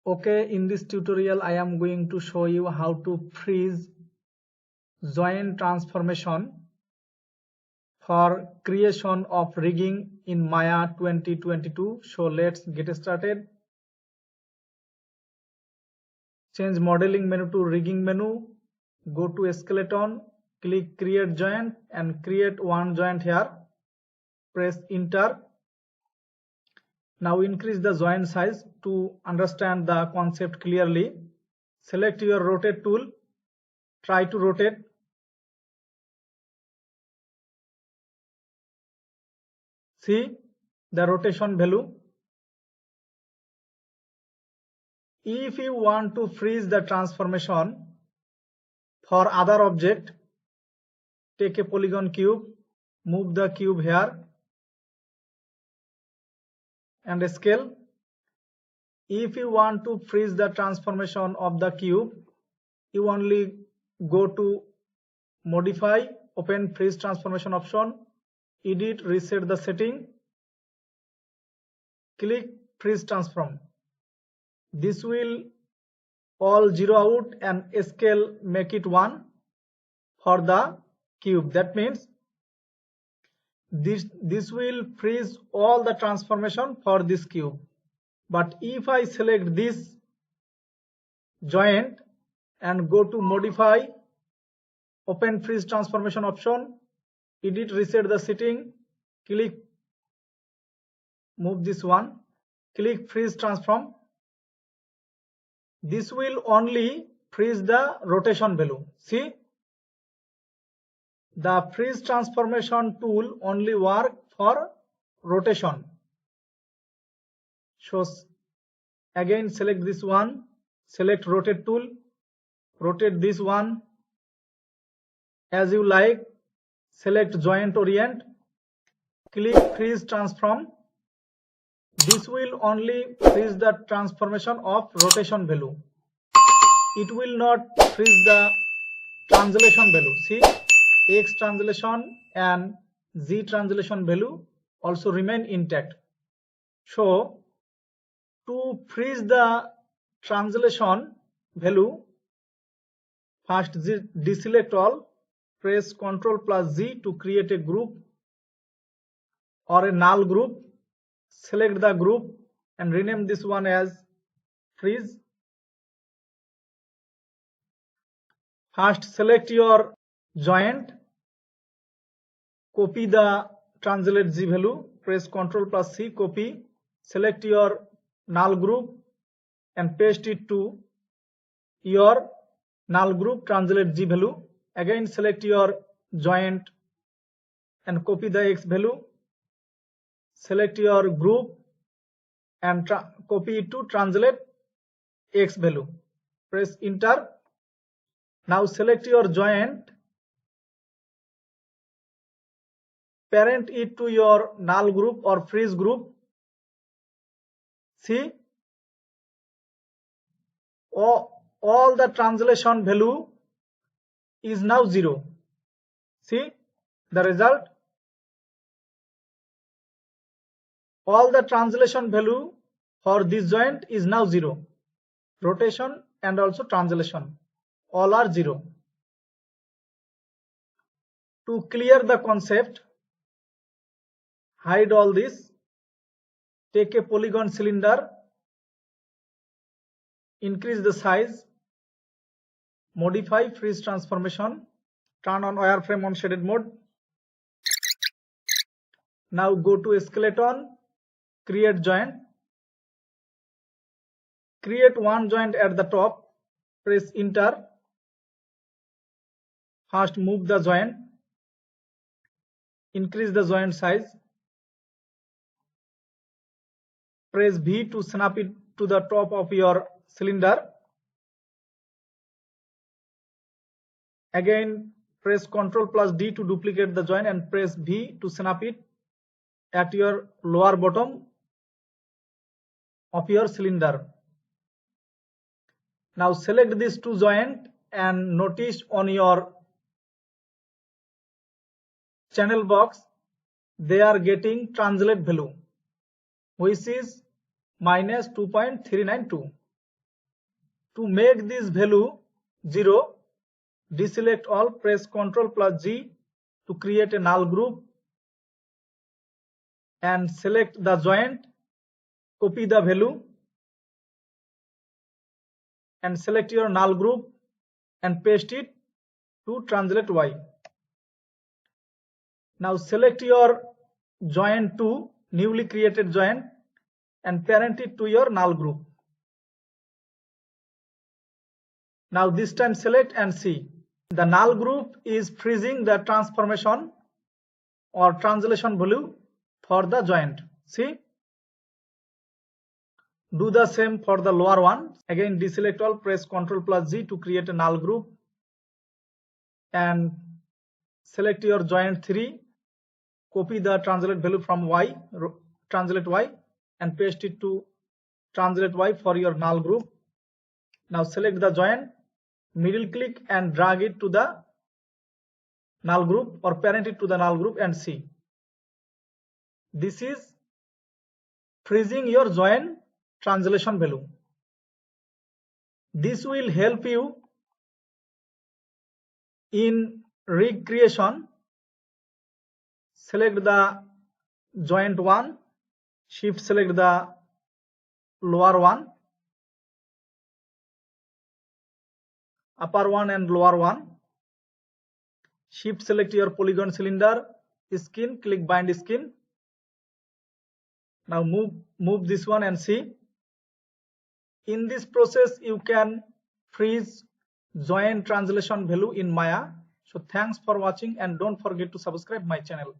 Okay, in this tutorial I am going to show you how to freeze joint transformation for creation of rigging in Maya 2022. So let's get started. Change modeling menu to rigging menu. Go to skeleton, click create joint and create one joint here. Press enter. Now increase the joint size to understand the concept clearly. Select your rotate tool. Try to rotate. See the rotation value. If you want to freeze the transformation for other object, take a polygon cube, move the cube here and scale. If you want to freeze the transformation of the cube, you only go to modify, open freeze transformation option, edit, reset the setting, click freeze transform. This will all zero out and scale make it 1 for the cube. That means this will freeze all the transformation for this cube. But if I select this joint and go to modify, open freeze transformation option, edit, reset the setting, click move this one, click freeze transform. This will only freeze the rotation value. See, the freeze transformation tool only work for rotation. So again select this one, select rotate tool, rotate this one as you like, select joint orient, click freeze transform. This will only freeze the transformation of rotation value. It will not freeze the translation value. See, X translation and Z translation value also remain intact. So to freeze the translation value, first deselect all, press Ctrl plus Z to create a group or a null group. Select the group and rename this one as freeze. First select your joint, copy the translate Z value, press Ctrl plus C, copy, select your null group and paste it to your null group translate Z value. Again select your joint and copy the X value. Select your group and copy it to translate X value. Press enter. Now select your joint, parent it to your null group or freeze group. See, all the translation value is now 0. See the result. All the translation value for this joint is now 0. Rotation and also translation all are 0. To clear the concept, hide all this, take a polygon cylinder, increase the size, modify freeze transformation, turn on wireframe on shaded mode. Now go to skeleton, create joint, create one joint at the top, press enter. First move the joint, increase the joint size, press V to snap it to the top of your cylinder. Again press Ctrl plus D to duplicate the joint and press V to snap it at your lower bottom of your cylinder. Now select these two joints and notice on your channel box they are getting translate value which is -2.392. To make this value 0, deselect all, press Ctrl plus G to create a null group and select the joint, copy the value and select your null group and paste it to translate Y. Now select your joint to newly created joint and parent it to your null group. Now this time select and see. The null group is freezing the transformation or translation value for the joint. See? Do the same for the lower one. Again deselect all, press Ctrl plus Z to create a null group and select your joint 3, copy the translate value from Y, translate Y and paste it to translate Y for your null group. Now select the joint, middle click and drag it to the null group or parent it to the null group and see. This is freezing your joint translation value. This will help you in rig creation. Select the joint 1, shift select the lower one, upper one and lower one, shift select your polygon cylinder skin, click bind skin. Now move this one and see. In this process you can freeze joint translation value in Maya. So thanks for watching and don't forget to subscribe my channel.